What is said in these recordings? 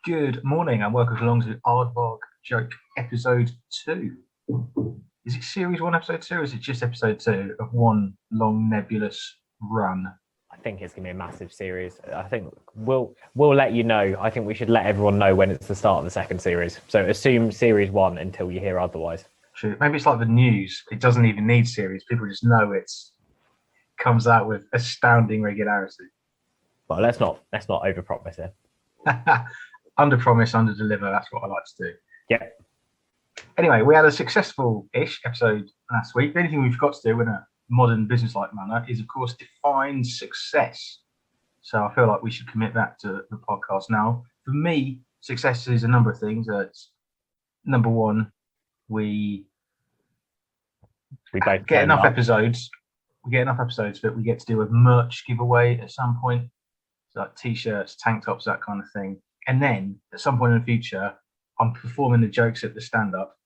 Good morning and welcome along to AardvarkJoke episode 2. Is it series 1, episode 2, or is it just episode 2 of one long nebulous run? I think it's going to be a massive series. I think we'll let you know. I think we should let everyone know when it's the start of the second series. So assume series 1 until you hear otherwise. True. Maybe it's like the news. It doesn't even need series. People just know it comes out with astounding regularity. But let's not overpromise here. Under promise, under deliver. That's what I like to do. Yeah. Anyway, we had a successful-ish episode last week. The only thing we've got to do in a modern business-like manner is, of course, define success. So I feel like we should commit that to the podcast now. For me, success is a number of things. It's number one, we both get enough episodes. We get enough episodes that we get to do a merch giveaway at some point. So like t-shirts, tank tops, that kind of thing. And then at some point in the future, I'm performing the jokes at the stand-up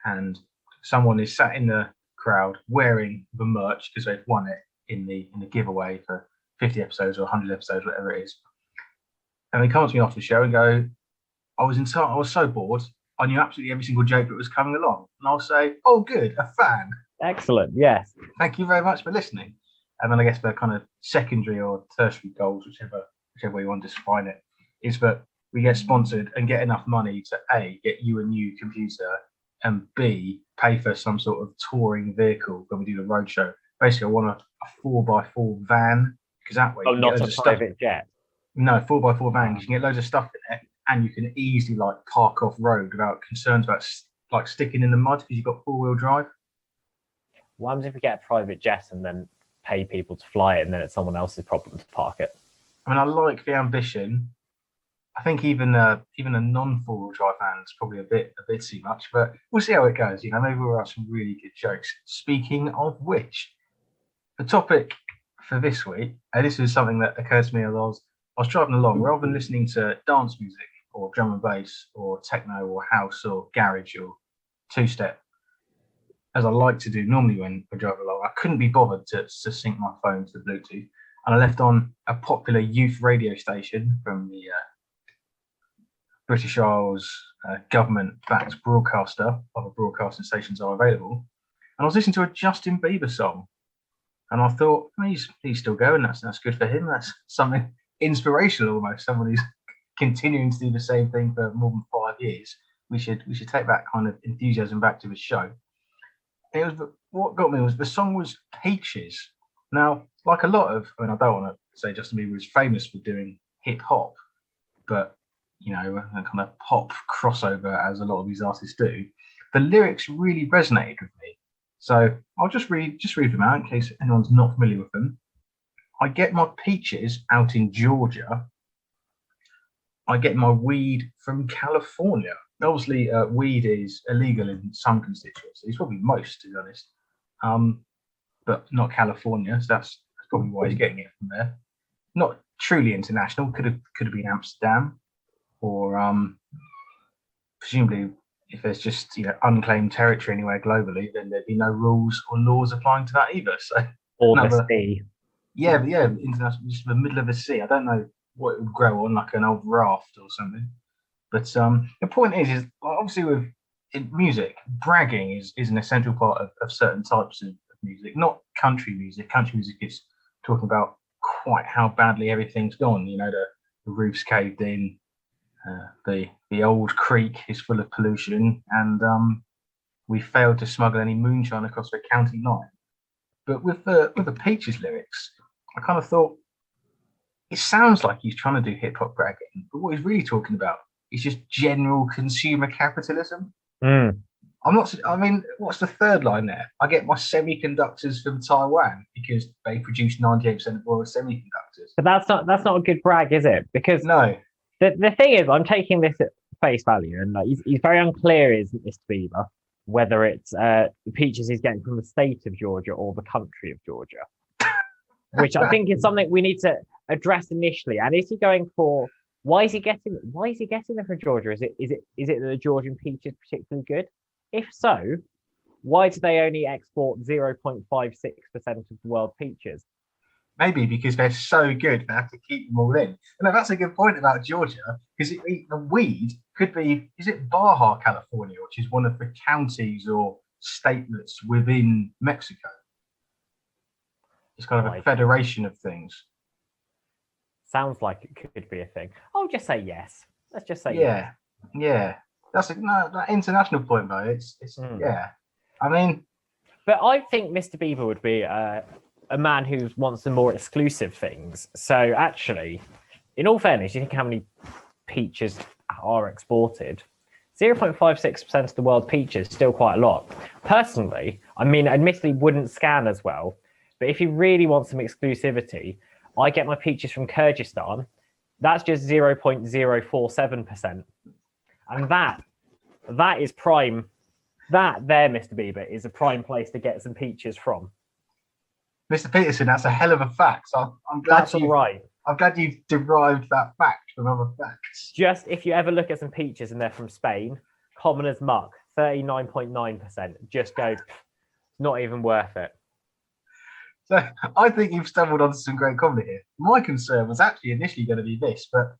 and someone is sat in the crowd wearing the merch because they've won it in the giveaway for 50 episodes or 100 episodes, whatever it is. And they come up to me after the show and go, I was so bored. I knew absolutely every single joke that was coming along. And I'll say, oh, good, a fan. Excellent, yes. Thank you very much for listening. And then I guess the kind of secondary or tertiary goals, whichever way you want to define it, is that we get sponsored and get enough money to A, get you a new computer, and B, pay for some sort of touring vehicle when we do the roadshow. Basically, I want a 4x4 van, because that way... Oh, not a private jet? No, 4x4 van, because you can get loads of stuff in it, and you can easily park off road without concerns about sticking in the mud because you've got four-wheel drive. What happens if we get a private jet and then pay people to fly it, and then it's someone else's problem to park it? I mean, I like the ambition. I think even a non-four-wheel drive van is probably a bit too much, but we'll see how it goes. Maybe we'll have some really good jokes. Speaking of which, the topic for this week, and this is something that occurred to me as I was driving along, rather than listening to dance music or drum and bass or techno or house or garage or two-step, as I like to do normally when I drive along, I couldn't be bothered to sync my phone to the Bluetooth, and I left on a popular youth radio station from the British Isles government-backed broadcaster. Other broadcasting stations are available, and I was listening to a Justin Bieber song, and I thought, he's still going. That's good for him. That's something inspirational almost. Someone who's continuing to do the same thing for more than 5 years. We should take that kind of enthusiasm back to the show. What got me was the song was Peaches. Now, like a lot of, I don't want to say Justin Bieber is famous for doing hip hop, but a kind of pop crossover as a lot of these artists do. The lyrics really resonated with me, so I'll just read them out in case anyone's not familiar with them. I get my peaches out in Georgia. I get my weed from California. Obviously, weed is illegal in some constituencies, probably most, to be honest, but not California. So that's probably why he's getting it from there. Not truly international. Could have been Amsterdam, or presumably, if there's just unclaimed territory anywhere globally, then there'd be no rules or laws applying to that either. So the sea. Yeah, international, just the middle of the sea. I don't know what it would grow on, like an old raft or something. But the point is obviously in music, bragging is an essential part of certain types of music, not country music. Country music is talking about quite how badly everything's gone. The roof's caved in, the old creek is full of pollution, and we failed to smuggle any moonshine across the county line. But with the Peaches lyrics, I kind of thought, it sounds like he's trying to do hip hop bragging, but what he's really talking about is just general consumer capitalism. What's the third line there? I get my semiconductors from Taiwan because they produce 98% of the world's semiconductors. But that's not a good brag, is it? Because no. The thing is, I'm taking this at face value, and he's very unclear, isn't Mr. Bieber, whether it's the peaches he's getting from the state of Georgia or the country of Georgia, which I think is something we need to address initially. And is he going for? Why is he getting them from Georgia? Is it that the Georgian peach is particularly good? If so, why do they only export 0.56% of the world peaches? Maybe because they're so good, they have to keep them all in. No, that's a good point about Georgia, because the weed could be, is it Baja, California, which is one of the counties or statelets within Mexico? It's kind of a federation of things. Sounds like it could be a thing. I'll just say yes. Let's just say yes. Yeah. That's that international point, though. It's yeah. I mean, but I think Mr. Bieber would be a man who wants some more exclusive things. So actually, in all fairness, you think how many peaches are exported? 0.56% of the world peaches, still quite a lot. Personally, I mean, admittedly, wouldn't scan as well. But if you really want some exclusivity, I get my peaches from Kyrgyzstan. That's just 0.047%. And that is prime. That there, Mr. Bieber, is a prime place to get some peaches from. Mr. Peterson, that's a hell of a fact. So I'm glad that's all right. I'm glad you've derived that fact from other facts. Just if you ever look at some peaches and they're from Spain, common as muck, 39.9%. Just go, not even worth it. So I think you've stumbled onto some great comedy here. My concern was actually initially going to be this, but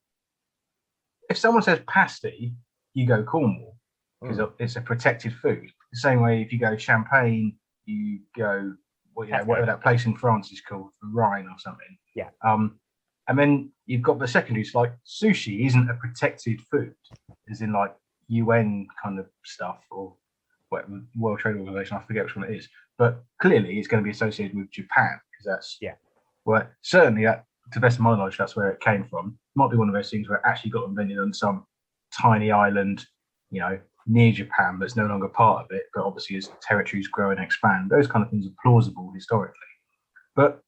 if someone says pasty, you go Cornwall because it's a protected food. The same way if you go Champagne, you go whatever that place in France is called, the Rhine or something. Yeah. And then you've got the secondaries like sushi isn't a protected food, as in like UN kind of stuff or whatever, World Trade Organization. I forget which one it is, but clearly it's going to be associated with Japan because that's well, certainly that to the best of my knowledge, that's where it came from. Might be one of those things where it actually got invented on some tiny island, near Japan, but it's no longer part of it. But obviously, as territories grow and expand, those kind of things are plausible historically. But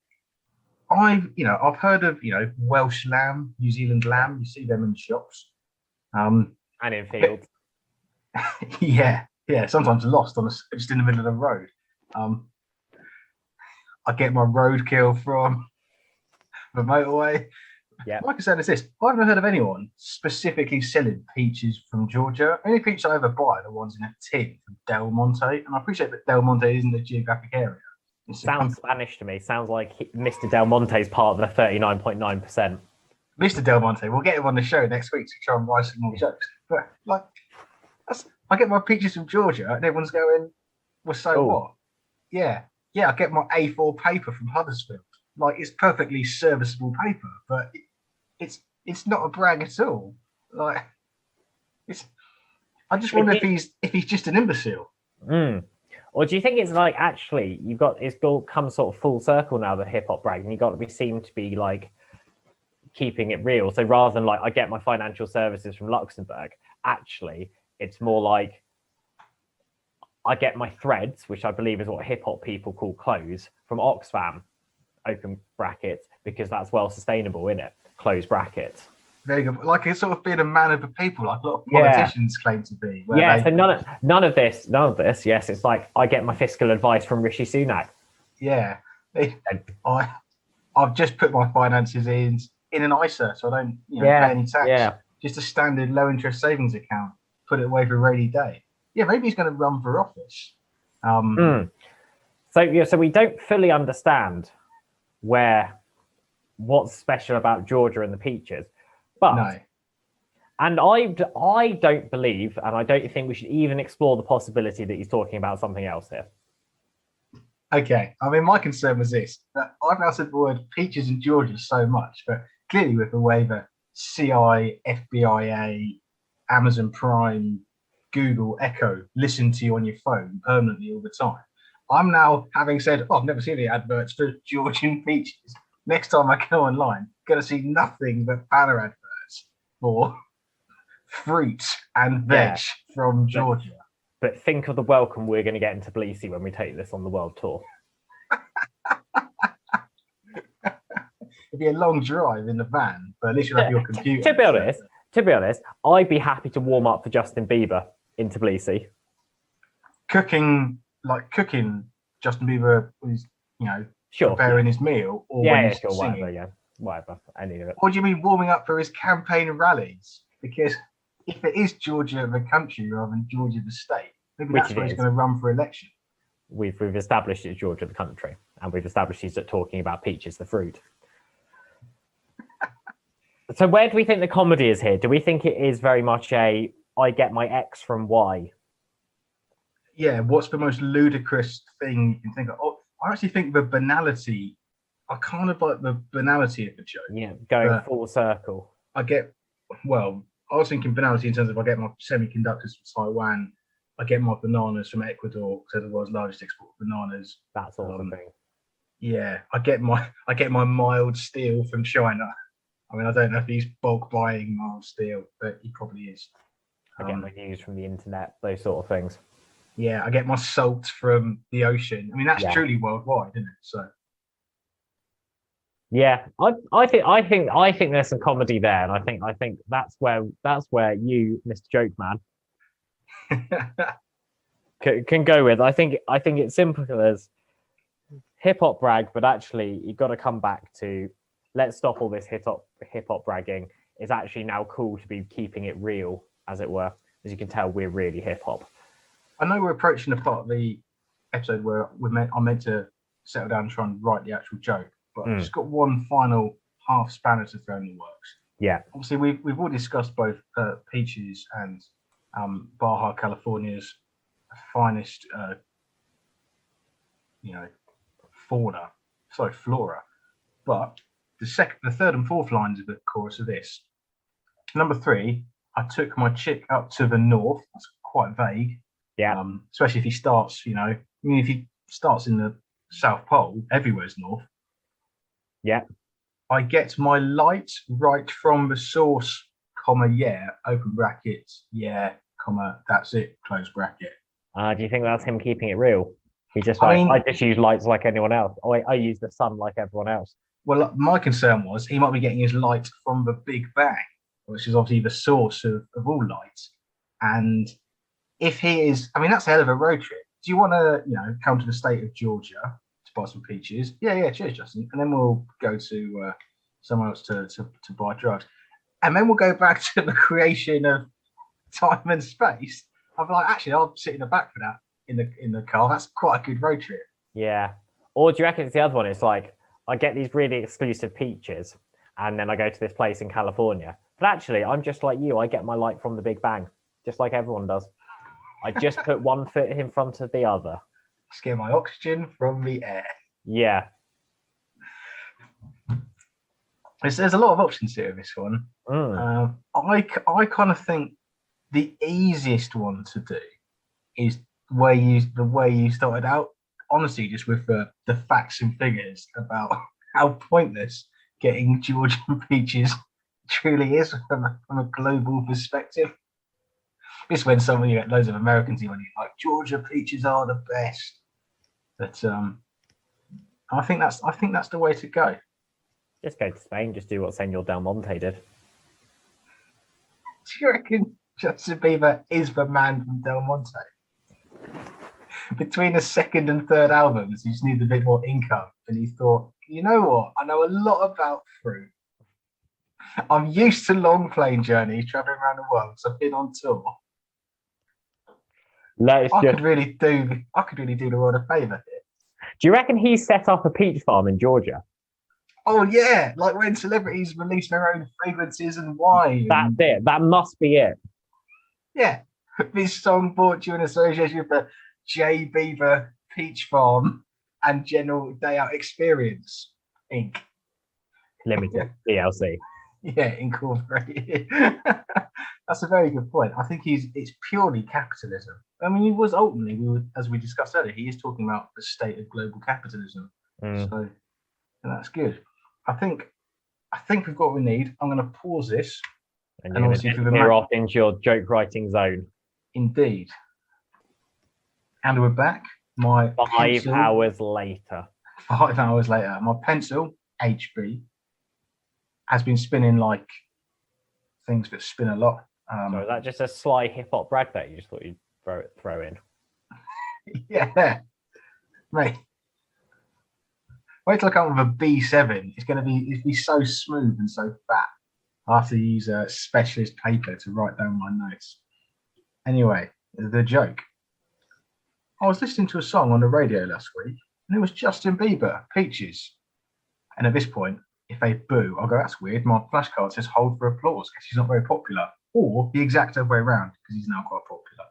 I've heard of Welsh lamb, New Zealand lamb. You see them in shops, and in fields. yeah, sometimes lost just in the middle of the road. I get my roadkill from the motorway. Yeah. My concern is this: I've never heard of anyone specifically selling peaches from Georgia. Any peaches I ever buy are the ones in a tin from Del Monte, and I appreciate that Del Monte isn't a geographic area. Sounds Spanish to me. Sounds like Mr. Del Monte is part of the 39.9%. Mr. Del Monte, we'll get him on the show next week to try and write some more jokes. But I get my peaches from Georgia, and everyone's going, "Well, so what?" Yeah, I get my A4 paper from Huddersfield. Like it's perfectly serviceable paper, but it's not a brag at all. Like I just wonder if he's just an imbecile. Or do you think it's like actually it's all come sort of full circle now, the hip hop brag, and you got to be seen to be like keeping it real. So rather than like I get my financial services from Luxembourg, actually it's more like I get my threads, which I believe is what hip hop people call clothes, from Oxfam, open brackets, because that's well sustainable, in it, close brackets. Very good. Like it's sort of being a man of the people, like a lot of politicians claim to be. So none of this. Yes, it's like I get my fiscal advice from Rishi Sunak. Yeah, I've just put my finances in an ISA, so I don't pay any tax. Yeah, just a standard low interest savings account. Put it away for a rainy day. Yeah, maybe he's going to run for office. So we don't fully understand what's special about Georgia and the peaches. But no. And I don't believe, and I don't think we should even explore the possibility that he's talking about something else here. Okay. I mean, my concern was this, that I've now said the word peaches in Georgia so much, but clearly with the way that CI, FBIA, Amazon Prime, Google, Echo listen to you on your phone permanently all the time. I'm now, having said, I've never seen any adverts for Georgian peaches. Next time I go online, going to see nothing but banner adverts for fruit and veg from Georgia. But think of the welcome we're going to get in Tbilisi when we take this on the world tour. It'd be a long drive in the van, but at least you'll have your computer. To be honest, I'd be happy to warm up for Justin Bieber in Tbilisi. Cooking Justin Bieber is, preparing his meal, or when he's singing. Whatever, any of it. Or do you mean warming up for his campaign rallies? Because if it is Georgia the country rather than Georgia the state, maybe that's where he's going to run for election. We've established it's Georgia the country. And we've established he's talking about peaches, the fruit. So where do we think the comedy is here? Do we think it is very much a I get my X from Y? Yeah, what's the most ludicrous thing you can think of? Oh, I actually think the banality, I kind of like the banality of the joke. Yeah, going full circle. I was thinking banality in terms of I get my semiconductors from Taiwan, I get my bananas from Ecuador, because they're the world's largest export of bananas. That sort of thing. Yeah, I get my mild steel from China. I mean, I don't know if he's bulk buying mild steel, but he probably is. I get my news from the internet, those sort of things. Yeah, I get my salt from the ocean. I mean, that's truly worldwide, isn't it? So. Yeah, I think there's some comedy there, and I think that's where you, Mr. Joke Man, can go with. I think it's simple as hip hop brag, but actually you've got to come back to let's stop all this hip hop bragging. It's actually now cool to be keeping it real, as it were. As you can tell, we're really hip hop. I know we're approaching the part of the episode where I'm meant to settle down and try and write the actual joke, but I've just got one final half spanner to throw in the works. Yeah. Obviously, we've all discussed both peaches and Baja California's finest, flora. But the third and fourth lines of the chorus are this. Number 3, I took my chick up to the north. That's quite vague. Yeah. Especially if he starts, if he starts in the South Pole, everywhere's north. Yeah. I get my light right from the source, yeah, open brackets, yeah, that's it, close bracket. Do you think that's him keeping it real? He just I just use lights like anyone else. I use the sun like everyone else. Well, my concern was he might be getting his light from the Big Bang, which is obviously the source of all light. And if he is, that's a hell of a road trip. Do you want to, come to the state of Georgia to buy some peaches? Yeah, cheers, Justin. And then we'll go to somewhere else to buy drugs. And then we'll go back to the creation of time and space. I'm like, actually, I'll sit in the back for that in the car. That's quite a good road trip. Yeah. Or do you reckon it's the other one? It's like, I get these really exclusive peaches and then I go to this place in California. But actually, I'm just like you. I get my light from the Big Bang, just like everyone does. I just put one foot in front of the other. Just get my oxygen from the air. Yeah. There's a lot of options here in this one. I kind of think the easiest one to do is the way you started out. Honestly, just with the facts and figures about how pointless getting Georgian peaches truly is from a global perspective. It's when you get loads of Americans when you're like, Georgia peaches are the best. But I think that's the way to go. Just go to Spain. Just do what Senor Del Monte did. Do you reckon Justin Bieber is the man from Del Monte? Between the second and third albums, he just needed a bit more income, and he thought, you know what? I know a lot about fruit. I'm used to long plane journeys, traveling around the world. So I've been on tour. I could really do the world a favour here. Do you reckon he set up a peach farm in Georgia? Oh yeah, like when celebrities release their own fragrances and wine. That's it. That must be it. Yeah, this song brought you in association with the J. Beaver Peach Farm and General Day Out Experience Inc. Limited DLC. Yeah, incorporated. That's a very good point. I think it's purely capitalism. I mean, he was ultimately, as we discussed earlier, he is talking about the state of global capitalism. So that's good. I think we've got what we need. I'm going to pause this. And obviously we're off into your joke writing zone. Indeed. And we're back. My 5 hours later. 5 hours later. My pencil, HB, has been spinning like things that spin a lot. So is that just a sly hip hop brag that you just thought you'd throw in? Yeah. Mate. Wait till I come with a B7. It'll be so smooth and so fat. I have to use a specialist paper to write down my notes. Anyway, the joke. I was listening to a song on the radio last week, And it was Justin Bieber, Peaches. And at this point, if they boo, I'll go, that's weird. My flashcard says hold for applause because he's not very popular. Or the exact other way around because he's now quite popular.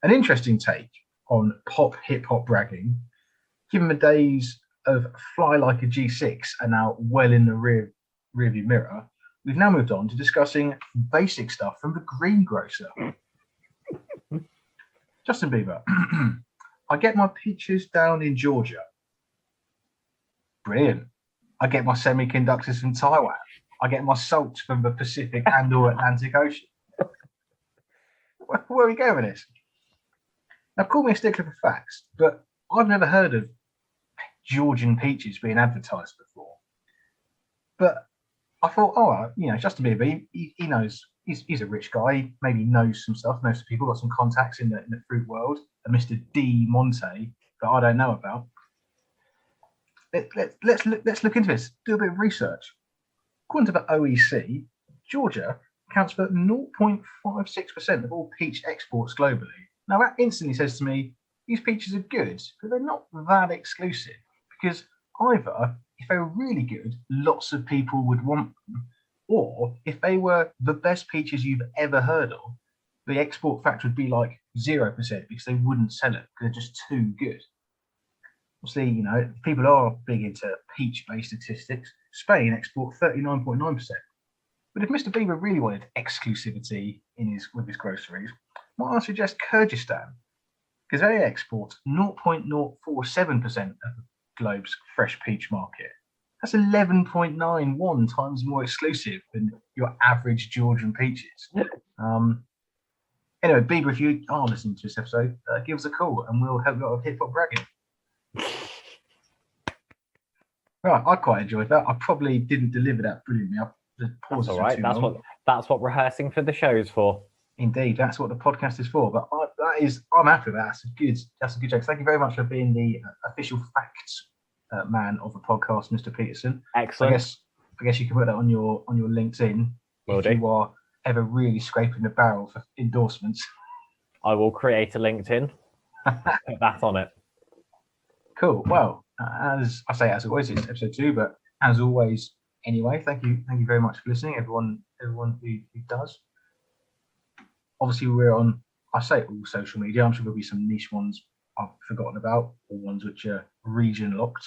An interesting take on pop hip hop bragging, given the days of Fly Like a G6 are now well in the rearview mirror, we've now moved on to discussing basic stuff from the greengrocer. Justin Bieber. I get my peaches down in Georgia. Brilliant. I get my semiconductors from Taiwan. I get my salts from the Pacific and or Atlantic Ocean. Where are we going with this? Now, call me a stickler for facts, but I've never heard of Georgian peaches being advertised before. But I thought, oh, Justin Bieber, he knows, he's a rich guy. He maybe knows some stuff, knows some people, got some contacts in the fruit world. A Mr. D. Monte that I don't know about. Let's look into this. Do a bit of research. According to the OEC, Georgia accounts for 0.56% of all peach exports globally. Now that instantly says to me, these peaches are good, but they're not that exclusive because either if they were really good, lots of people would want them, or if they were the best peaches you've ever heard of, the export factor would be like 0% because they wouldn't sell it because they're just too good. Obviously, people are big into peach-based statistics. Spain export 39.9%. But if Mr. Bieber really wanted exclusivity with his groceries, might I suggest Kyrgyzstan? Because they export 0.047% of the globe's fresh peach market. That's 11.91 times more exclusive than your average Georgian peaches. Anyway, Bieber, if you are listening to this episode, give us a call and we'll have a lot of hip hop bragging. Right, I quite enjoyed that. I probably didn't deliver that brilliantly. The pauses all right. That's what rehearsing for the show is for. Indeed, that's what the podcast is for. But I'm happy with that. That's a good joke. Thank you very much for being the official facts man of the podcast, Mr. Peterson. Excellent. I guess you can put that on your LinkedIn if you are ever really scraping the barrel for endorsements. I will create a LinkedIn. Put that on it. Cool. Well, as I say, as always, it's episode 2, but as always, anyway, thank you very much for listening, everyone who does. Obviously, we're on, I say all social media. I'm sure there'll be some niche ones I've forgotten about, or ones which are region locked.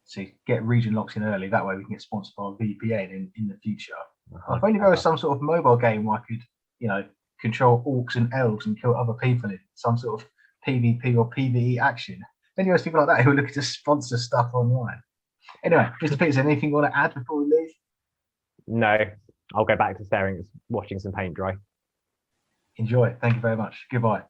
So get region locked in early. That way we can get sponsored by VPN in the future. If only there was some sort of mobile game where I could, control orcs and elves and kill other people in some sort of PvP or PvE action. Then you have people like that who are looking to sponsor stuff online. Anyway, Mr. Peterson, anything you want to add before we leave? No, I'll go back to watching some paint dry. Enjoy. Thank you very much. Goodbye.